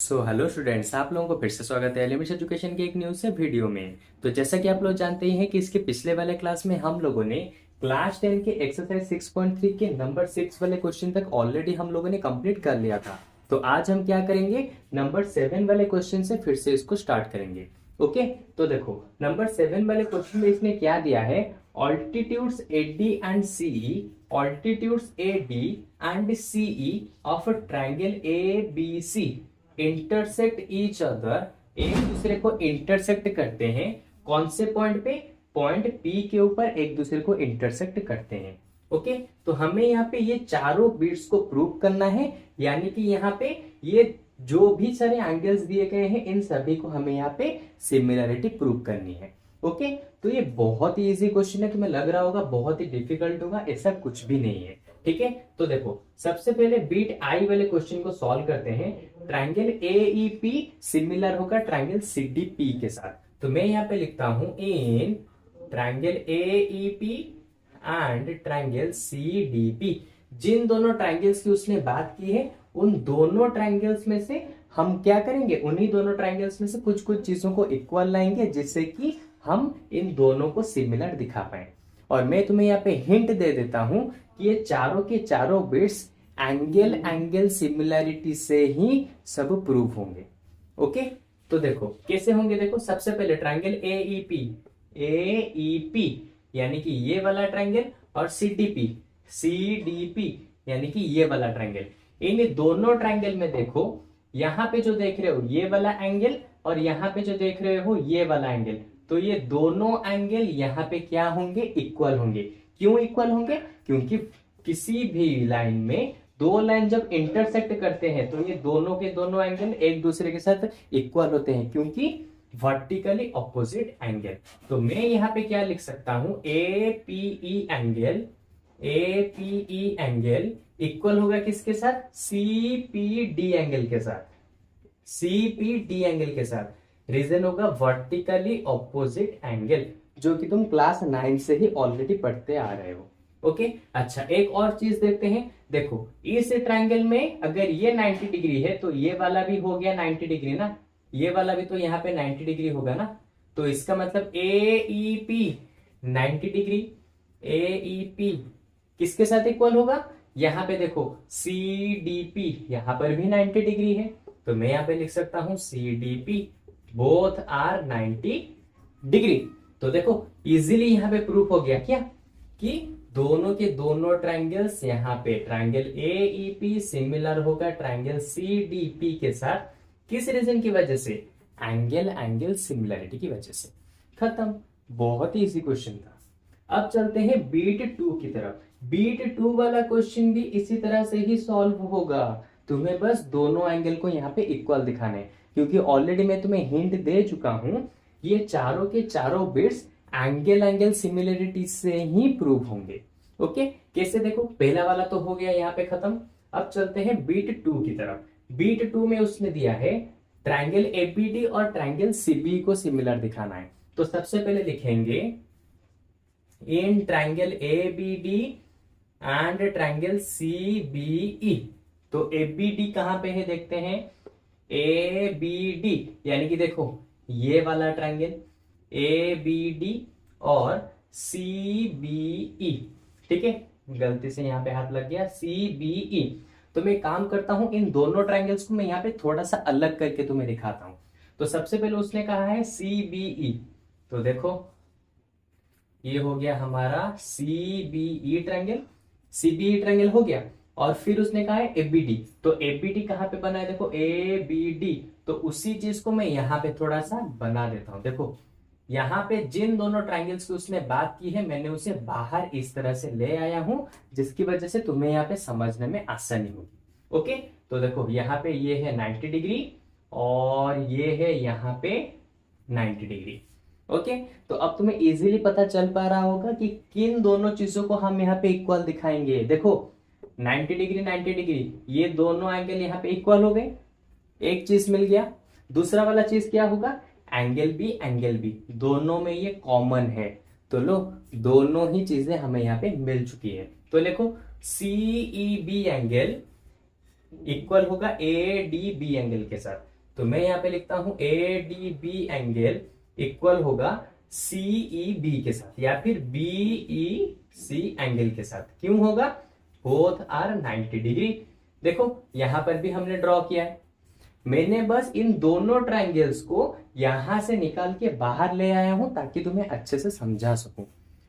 So hello students, आप लोगों को फिर से स्वागत है एलिमेंट्स एजुकेशन के एक न्यू से वीडियो में। तो जैसा कि आप लोग जानते ही हैं कि इसके पिछले वाले क्लास में हम लोगों ने क्लास 10 के एक्सरसाइज 6.3 के नंबर 6 वाले क्वेश्चन तक ऑलरेडी हम लोगों ने कंप्लीट कर लिया था। तो आज हम क्या करेंगे, नंबर 7 वाले क्वेश्चन से फिर से इसको स्टार्ट करेंगे। ओके, तो देखो नंबर 7 वाले क्वेश्चन में इसने क्या दिया है, altitudes AD and CE, altitudes AD and CE of triangle ABC intersect each other, एक दूसरे को इंटरसेक्ट करते हैं। कौन से पॉइंट पे, पॉइंट P के ऊपर एक दूसरे को इंटरसेक्ट करते हैं। ओके, तो हमें यहाँ पे ये चारों बिट्स को प्रूव करना है, यानी कि यहाँ पे ये जो भी सारे एंगल्स दिए गए हैं इन सभी को हमें यहाँ पे सिमिलरिटी प्रूव करनी है। ओके, तो ये बहुत ही इजी क्वेश्चन है, तुम्हें लग रहा होगा बहुत ही डिफिकल्ट होगा, ऐसा कुछ भी नहीं है। ठीक है, तो देखो सबसे पहले बीट आई वाले क्वेश्चन को सॉल्व करते हैं। ट्राइंगल AEP सिमिलर होगा ट्राइंगल CDP के साथ, तो मैं यहाँ पे लिखता हूं in triangle AEP and triangle CDP। जिन दोनों ट्राइंगल्स की उसने बात की है उन दोनों ट्राइंगल्स में से हम क्या करेंगे, उन्हीं दोनों ट्राइंगल्स में से कुछ कुछ चीजों को इक्वल लाएंगे जिससे कि हम इन दोनों को सिमिलर दिखा पाए। और मैं तुम्हें यहाँ पे हिंट दे देता हूं कि ये चारों के चारों बिट्स एंगल एंगल सिमिलरिटी से ही सब प्रूव होंगे। ओके, तो देखो कैसे होंगे, देखो सबसे पहले ट्राइंगल AEP यानी कि ये वाला ट्राइंगल, और CDP यानी कि ये वाला ट्राइंगल। इन दोनों ट्राइंगल में देखो, यहां पे जो देख रहे हो ये वाला एंगल और यहां पे जो देख रहे हो ये वाला एंगल, तो ये दोनों एंगल यहाँ पे क्या होंगे, इक्वल होंगे। क्यों इक्वल होंगे, क्योंकि किसी भी लाइन में दो लाइन जब इंटरसेक्ट करते हैं तो ये दोनों के दोनों एंगल एक दूसरे के साथ इक्वल होते हैं, क्योंकि वर्टिकली ऑपोजिट एंगल। तो मैं यहाँ पे क्या लिख सकता हूं, APE एंगल इक्वल होगा किसके साथ, CPD एंगल के साथ, CPD एंगल के साथ। रीजन होगा वर्टिकली ऑपोजिट एंगल, जो कि तुम क्लास 9 से ही ऑलरेडी पढ़ते आ रहे हो। ओके, अच्छा एक और चीज देखते हैं। देखो इस ट्रायंगल में अगर ये 90 डिग्री है तो ये वाला भी हो गया 90 डिग्री ना, ये वाला भी तो यहाँ पे 90 डिग्री होगा ना। तो इसका मतलब AEP 90 डिग्री, AEP किसके साथ इक्वल होगा, यहाँ पे देखो CDP यहाँ पर भी 90 डिग्री है, तो मैं यहाँ पे लिख सकता हूं CDP बोथ आर 90 डिग्री। तो देखो इजीली यहाँ पे प्रूफ हो गया क्या, कि दोनों के दोनों ट्राइंगल्स, यहाँ पे ट्राइंगल AEP सिमिलर होगा ट्राइंगल CDP के साथ। किस रीजन की वजह से, एंगल एंगल सिमिलरिटी की वजह से। खत्म, बहुत ही इजी क्वेश्चन था। अब चलते हैं बीट 2 की तरफ। बीट 2 वाला क्वेश्चन भी इसी तरह से ही सॉल्व होगा, तुम्हें बस दोनों एंगल को यहाँ पे इक्वल दिखाना है, क्योंकि ऑलरेडी मैं तुम्हें हिंट दे चुका हूं, ये चारों के चारों बिट्स एंगल एंगल सिमिलरिटी से ही प्रूव होंगे। ओके, कैसे, देखो पहला वाला तो हो गया यहाँ पे खत्म। अब चलते हैं बीट 2 की तरफ। बीट 2 में उसने दिया है ट्राइंगल ABD और ट्राइंगल CBE को सिमिलर दिखाना है। तो सबसे पहले लिखेंगे in triangle ABD and triangle CBE। तो ABD कहां पे है देखते हैं, ABD यानी कि देखो ये वाला ट्राइंगल ABD और CBE। ठीक है, गलती से यहां पे हाथ लग गया, CBE। तो मैं काम करता हूं, इन दोनों ट्राइंगल्स को मैं यहाँ पे थोड़ा सा अलग करके तुम्हें दिखाता हूं। तो सबसे पहले उसने कहा है CBE, तो देखो ये हो गया हमारा CBE ट्रायंगल हो गया। और फिर उसने कहा है ABD, तो ABD कहां पे बना है, देखो ABD। तो उसी चीज को मैं यहाँ पे थोड़ा सा बना देता हूं। देखो यहाँ पे जिन दोनों ट्रायंगल्स की उसने बात की है मैंने उसे बाहर इस तरह से ले आया हूं, जिसकी वजह से तुम्हें यहाँ पे समझने में आसानी होगी। ओके, तो देखो यहाँ पे ये है 90 डिग्री और ये है यहाँ पे 90 डिग्री। ओके, तो अब तुम्हें इजीली पता चल पा रहा होगा कि किन दोनों चीजों को हम यहाँ पे इक्वल दिखाएंगे। देखो 90 डिग्री 90 डिग्री, ये दोनों एंगल यहाँ पे इक्वल हो गए, एक चीज मिल गया। दूसरा वाला चीज क्या होगा, एंगल बी दोनों में ये कॉमन है, तो लो दोनों ही चीजें हमें यहाँ पे मिल चुकी है। तो देखो CEB एंगल इक्वल होगा ADB एंगल के साथ। तो मैं यहाँ पे लिखता हूं A D B angle equal होगा सीई बी के साथ या फिर बीई सी एंगल के साथ। क्यों होगा? Both are 90 degree. देखो यहां पर भी हमने ड्रॉ किया है, मैंने बस इन दोनों ट्रायंगल्स को यहां से निकाल के बाहर ले आया हूं ताकि तुम्हें अच्छे से समझा सकूं।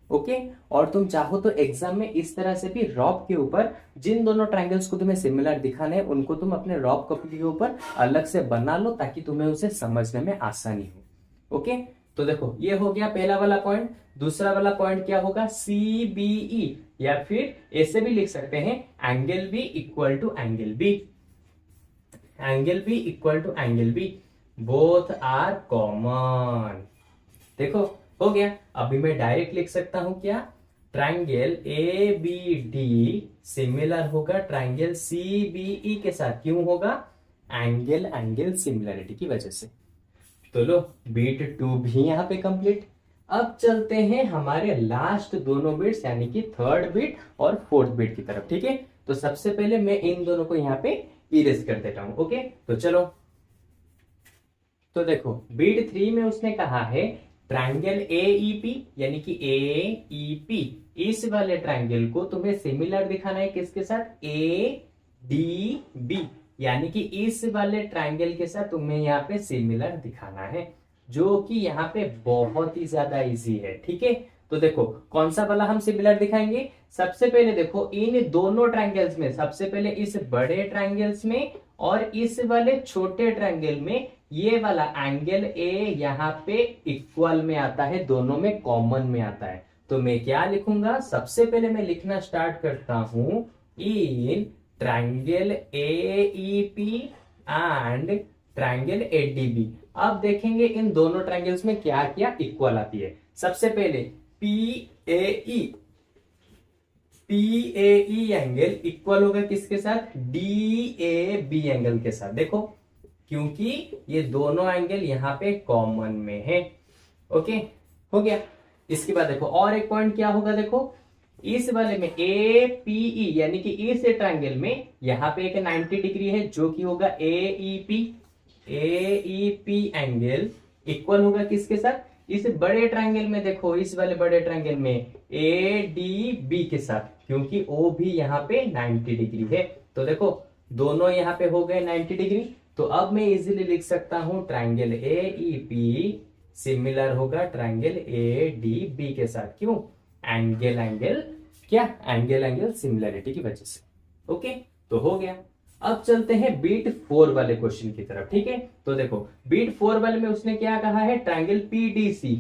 ओके, और तुम चाहो तो एग्जाम में इस तरह से भी रॉब के ऊपर जिन दोनों ट्रायंगल्स को तुम्हें सिमिलर दिखाना है उनको तुम अपने रॉब कॉपी के ऊपर अलग से बना लो ताकि तुम्हें उसे समझने में आसानी हो। ओके, तो देखो ये हो गया पहला वाला पॉइंट। दूसरा वाला पॉइंट क्या होगा? CBE, या फिर ऐसे भी लिख सकते हैं angle B equal to angle B, angle B equal to angle B, both are common. देखो हो गया। अभी मैं डायरेक्ट लिख सकता हूं क्या? ट्रायंगल ABD सिमिलर होगा ट्रायंगल CBE के साथ। क्यों होगा? एंगल एंगल सिमिलरिटी की वजह से। तो लो बीट 2 भी यहां पे कंप्लीट। अब चलते हैं हमारे लास्ट दोनों बीट्स यानी कि थर्ड बीट और फोर्थ बीट की तरफ। ठीक है, तो सबसे पहले मैं इन दोनों को यहाँ पे इरेज कर देता हूं। ओके, तो चलो। तो देखो बीट 3 में उसने कहा है ट्रायंगल AEP यानी कि AEP, इस वाले ट्रायंगल को तुम्हें सिमिलर दिखाना है किसके साथ? ADB, यानी कि इस वाले ट्रायंगल के साथ तुम्हें यहाँ पे सिमिलर दिखाना है, जो कि यहाँ पे बहुत ही ज्यादा इजी है। ठीक है, तो देखो कौन सा वाला हम सिमिलर दिखाएंगे? सबसे पहले देखो इन दोनों ट्रायंगल्स में, सबसे पहले इस बड़े ट्रायंगल्स में और इस वाले छोटे ट्रायंगल में ये वाला एंगल A यहाँ पे इक्वल में आता है, दोनों में कॉमन में आता है। तो मैं क्या लिखूंगा? सबसे पहले मैं लिखना स्टार्ट करता हूं in triangle AEP and triangle ADB। अब देखेंगे इन दोनों ट्रायंगल्स में क्या क्या इक्वल आती है। सबसे पहले PAE एंगल इक्वल होगा किसके साथ? DAB एंगल के साथ। देखो क्योंकि ये दोनों एंगल यहाँ पे कॉमन में है। ओके, हो गया। इसके बाद देखो और एक पॉइंट क्या होगा? देखो इस वाले में APE यानी कि इस ट्रायंगल में यहाँ पे एक 90 डिग्री है जो कि होगा AEP एंगल इक्वल होगा किसके साथ? इस बड़े ट्रायंगल में। देखो इस वाले बड़े ट्रायंगल में ADB के साथ, क्योंकि O भी यहाँ पे 90 डिग्री है। तो देखो दोनों यहाँ पे हो गए 90 डिग्री। तो अब मैं इजीली लिख सकता हूं ट्रायंगल AEP सिमिलर होगा ट्रायंगल ADB के साथ। क्यों? एंगल एंगल क्या? एंगल एंगल सिमिलरिटी की वजह से। ओके, तो हो गया। अब चलते हैं बीट 4 वाले क्वेश्चन की तरफ। ठीक है, तो देखो बीट 4 वाले में उसने क्या कहा है? ट्रायंगल PDC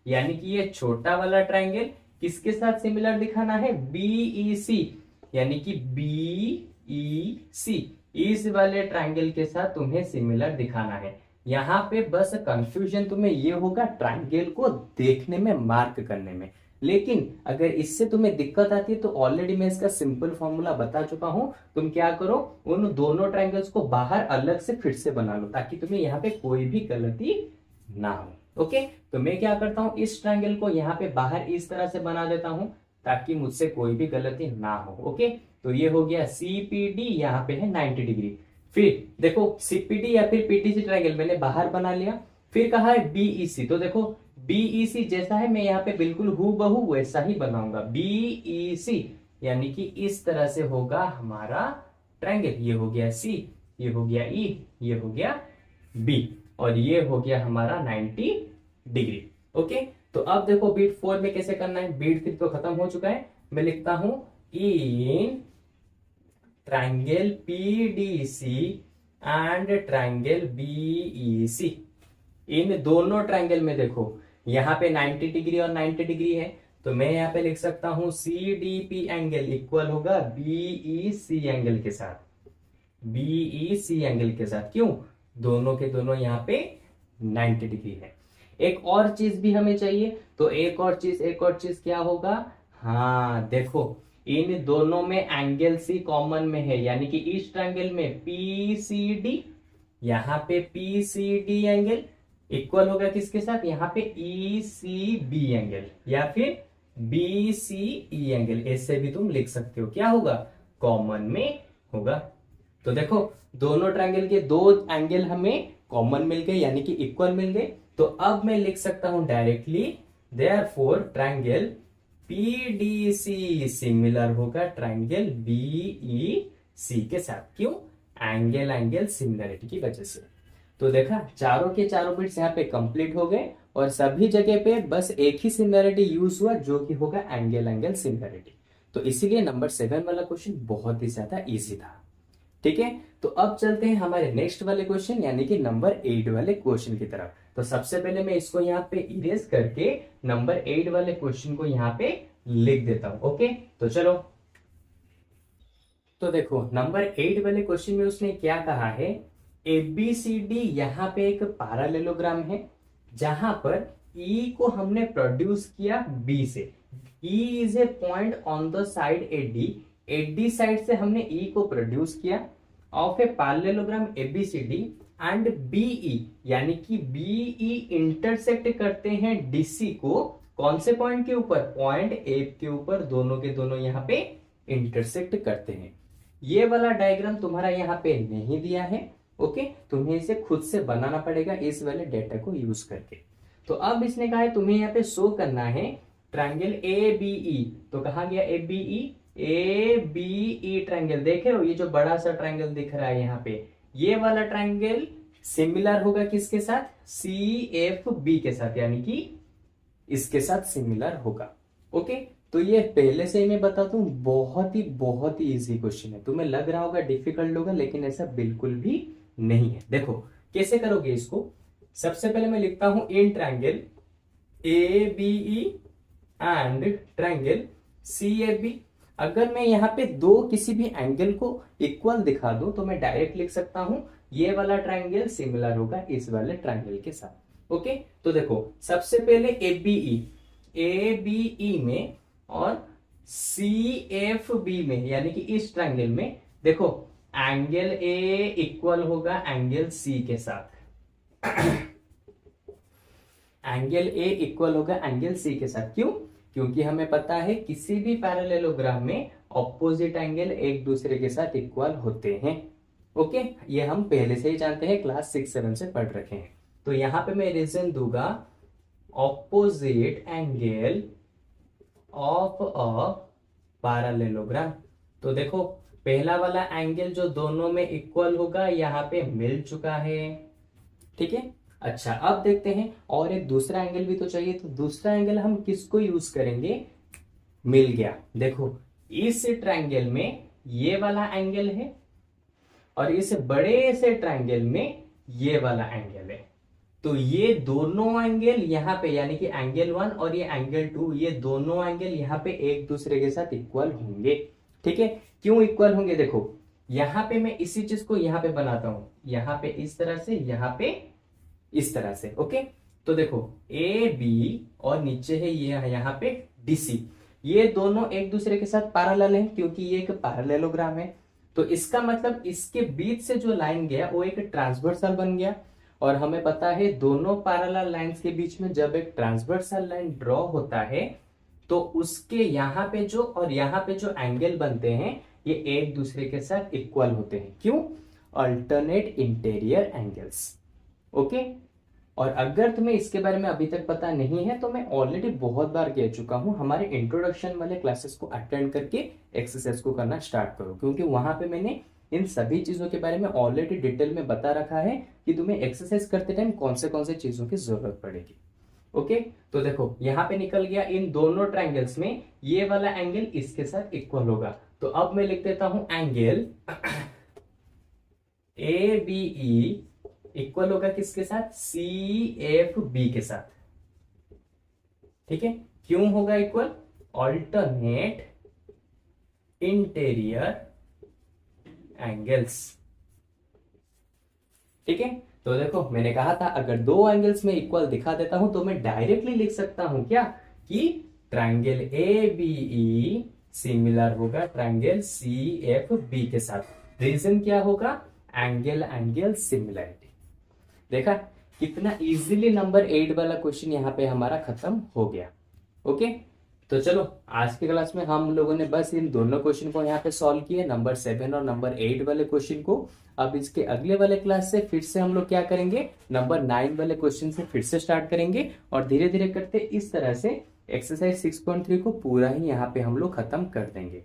यानी कि ये छोटा वाला ट्रायंगल किसके साथ सिमिलर दिखाना है? BEC यानी कि BEC, इस वाले ट्रायंगल के साथ तुम्हें सिमिलर दिखाना है। यहाँ पे बस कंफ्यूजन तुम्हें ये होगा ट्रायंगल को देखने में, मार्क करने में। लेकिन अगर इससे तुम्हें दिक्कत आती है तो ऑलरेडी मैं इसका सिंपल फॉर्मूला बता चुका हूं। तुम क्या करो, उन दोनों ट्रायंगल्स को बाहर अलग से फिर से बना लो ताकि तुम्हें यहाँ पे कोई भी गलती ना हो। ओके, तो मैं क्या करता हूं, इस ट्रायंगल को यहाँ पे बाहर इस तरह से बना देता हूं ताकि मुझसे कोई भी गलती ना हो। ओके, तो ये हो गया CPD, यहाँ पे है 90 डिग्री। फिर देखो CPD या फिर PTC ट्रायंगल मैंने बाहर बना लिया। फिर कहा है BEC, तो देखो BEC जैसा है मैं यहाँ पे बिल्कुल हूबहू वैसा ही बनाऊंगा। BEC यानी कि इस तरह से होगा हमारा ट्रायंगल। ये हो गया C, ये हो गया E, ये हो गया B, और ये हो गया हमारा 90 डिग्री। ओके, तो अब देखो बीट 4 में कैसे करना है। बीट 3 तो खत्म हो चुका है। मैं लिखता हूं in triangle PDC and triangle BEC, इन दोनों ट्रायंगल में देखो यहाँ पे 90 डिग्री और 90 डिग्री है, तो मैं यहाँ पे लिख सकता हूं CDP एंगल इक्वल होगा BEC एंगल के साथ, BEC एंगल के साथ। क्यों? दोनों के दोनों यहाँ पे 90 डिग्री है। एक और चीज भी हमें चाहिए, तो एक और चीज क्या होगा? हाँ देखो इन दोनों में एंगल C कॉमन में है, यानी कि इस ट्रायंगल में PCD, यहाँ पे PCD एंगल इक्वल होगा किसके साथ? यहाँ पे ECB एंगल या फिर BCE एंगल, ऐसे भी तुम लिख सकते हो। क्या होगा? कॉमन में होगा। तो देखो दोनों ट्रायंगल के दो एंगल हमें कॉमन मिल गए यानी कि इक्वल मिल गए। तो अब मैं लिख सकता हूं directly therefore triangle PDC similar होगा ट्रायंगल BEC के साथ। क्यों? एंगल एंगल सिमिलरिटी की वजह से। तो देखा चारों के चारों बिट्स यहाँ पे कंप्लीट हो गए और सभी जगह पे बस एक ही सिमिलरिटी यूज हुआ जो कि होगा एंगल एंगल सिमिलरिटी। तो इसीलिए नंबर 7 वाला क्वेश्चन बहुत ही ज्यादा इजी था। ठीक है, तो अब चलते हैं हमारे नेक्स्ट वाले क्वेश्चन यानी कि नंबर 8 वाले क्वेश्चन की तरफ। तो सबसे पहले मैं इसको यहाँ पे इरेज करके नंबर 8 वाले क्वेश्चन को यहाँ पे लिख देता हूं। ओके, तो चलो। तो देखो नंबर 8 वाले क्वेश्चन में उसने क्या कहा है, ABCD यहाँ पे एक पैरेललोग्राम है जहां पर E को हमने प्रोड्यूस किया B से। E is a point on the side AD side से हमने E को प्रोड्यूस किया of a parallelogram ABCD and BE यानी कि BE इंटरसेक्ट करते हैं DC को कौन से पॉइंट के ऊपर, पॉइंट A के ऊपर, दोनों के दोनों यहाँ पे इंटरसेक्ट करते हैं। ये वाला डायग्राम तुम्हारा यहाँ पे नहीं दिया है। ओके, तुम्हें इसे खुद से बनाना पड़ेगा इस वाले डेटा को यूज करके। तो अब इसने कहा है तुम्हें यहाँ पे शो करना है ट्रायंगल ABE। तो कहा गया ABE ट्रायंगल, देखे हो ये जो बड़ा सा ट्रायंगल दिख रहा है यहाँ पे, ये वाला ट्रायंगल सिमिलर होगा किसके साथ, CFB के साथ, यानी कि इसके साथ सिमिलर होगा। ओके, तो ये पहले से ही मैं बताता हूं बहुत ही इजी क्वेश्चन है। तुम्हें लग रहा होगा डिफिकल्ट होगा, लेकिन ऐसा बिल्कुल भी नहीं है। देखो कैसे करोगे इसको। सबसे पहले मैं लिखता हूं in triangle ABE and triangle CAB। अगर मैं यहाँ पे दो किसी भी एंगल को इक्वल दिखा दूं तो मैं डायरेक्ट लिख सकता हूं ये वाला ट्रायंगल सिमिलर होगा इस वाले ट्रायंगल के साथ। ओके, तो देखो सबसे पहले ABE में और CFB में यानी कि इस ट्रायंगल में देखो एंगल A इक्वल होगा एंगल C के साथ। एंगल A इक्वल होगा एंगल C के साथ। क्यों? क्योंकि हमें पता है किसी भी पैरेललोग्राम में ऑपोजिट एंगल एक दूसरे के साथ इक्वल होते हैं। ओके, ये हम पहले से ही जानते हैं, क्लास 6-7 से पढ़ रखे हैं। तो यहां पे मैं रीजन दूंगा opposite angle of a parallelogram. तो देखो पहला वाला एंगल जो दोनों में इक्वल होगा यहाँ पे मिल चुका है। ठीक है, अच्छा अब देखते हैं और एक दूसरा एंगल भी तो चाहिए। तो दूसरा एंगल हम किसको यूज करेंगे, मिल गया। देखो इस ट्रायंगल में ये वाला एंगल है और इस बड़े से ट्रायंगल में ये वाला एंगल है। तो ये दोनों एंगल यहाँ पे यानी कि एंगल 1 और ये एंगल 2, ये दोनों एंगल यहाँ पे एक दूसरे के साथ इक्वल होंगे। ठीक है, क्यों इक्वल होंगे, देखो यहाँ पे मैं इसी चीज को यहाँ पे बनाता हूं, यहाँ पे इस तरह से, यहाँ पे इस तरह से। ओके, तो देखो AB और नीचे है ये यहाँ पे DC, ये दोनों एक दूसरे के साथ पैरेलल हैं क्योंकि ये एक पैरेललोग्राम है। तो इसका मतलब इसके बीच से जो लाइन गया वो एक ट्रांसवर्सल बन गया। और हमें पता है दोनों पैरेलल लाइंस के बीच में जब एक ट्रांसवर्सल लाइन ड्रॉ होता है तो उसके यहाँ पे जो और यहाँ पे जो एंगल बनते हैं ये एक दूसरे के साथ इक्वल होते हैं। क्यों? Alternate interior angles. ओके, और अगर तुम्हें इसके बारे में अभी तक पता नहीं है तो मैं ऑलरेडी बहुत बार कह चुका हूं, हमारे इंट्रोडक्शन वाले क्लासेस को अटेंड करके एक्सरसाइज को करना स्टार्ट करो, क्योंकि वहां पे मैंने इन सभी चीजों के बारे में ऑलरेडी डिटेल में बता रखा है कि तुम्हें एक्सरसाइज करते टाइम कौन से चीजों की जरूरत पड़ेगी। ओके, तो देखो यहाँ पे निकल गया इन दोनों ट्रायंगल्स में ये वाला एंगल इसके साथ इक्वल होगा। तो अब मैं लिख देता हूं एंगल ABE इक्वल होगा किसके साथ, CFB के साथ। ठीक है, क्यों होगा इक्वल, ऑल्टरनेट इंटीरियर एंगल्स। ठीक है, तो देखो मैंने कहा था अगर दो एंगल्स में इक्वल दिखा देता हूं तो मैं डायरेक्टली लिख सकता हूं क्या, कि ट्रायंगल ABE सिमिलर होगा ट्रायंगल CFB के साथ। रीजन क्या होगा, एंगल एंगल सिमिलरिटी। देखा कितना इजीली नंबर 8 वाला क्वेश्चन यहाँ पे हमारा खत्म हो गया। ओके, तो चलो आज की क्लास में हम लोगों ने बस इन दोनों क्वेश्चन को यहाँ पे सॉल्व किए, नंबर 7 और नंबर 8 वाले क्वेश्चन को। अब इसके अगले वाले क्लास से फिर से हम लोग क्या करेंगे, नंबर 9 वाले क्वेश्चन से फिर से स्टार्ट करेंगे और धीरे धीरे करते इस तरह से एक्सरसाइज 6.3 को पूरा ही यहाँ पे हम लोग खत्म कर देंगे।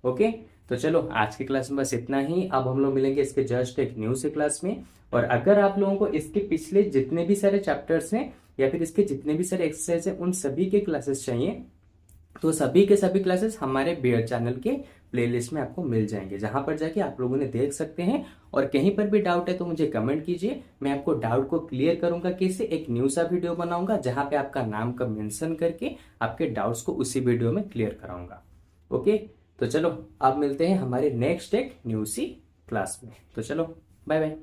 ओके, तो चलो आज की क्लास में बस इतना ही। अब हम लोग मिलेंगे इसके जस्ट एक न्यू से क्लास में। और अगर आप लोगों को इसके पिछले जितने भी सारे चैप्टर्स हैं या फिर इसके जितने भी सारे एक्सरसाइज हैं उन सभी के क्लासेस चाहिए, तो सभी के सभी क्लासेस हमारे बेयर चैनल के प्लेलिस्ट में आपको मिल जाएंगे, जहां पर जाके आप लोगों ने देख सकते हैं। और कहीं पर भी डाउट है तो मुझे कमेंट कीजिए, मैं आपको डाउट को क्लियर करूंगा। कैसे, एक न्यू सा वीडियो बनाऊंगा जहां पे आपका नाम का मेंशन करके आपके डाउट्स को उसी वीडियो में क्लियर कराऊंगा। ओके, तो चलो अब मिलते हैं हमारे नेक्स्ट एक न्यू सी क्लास में। तो चलो बाय बाय।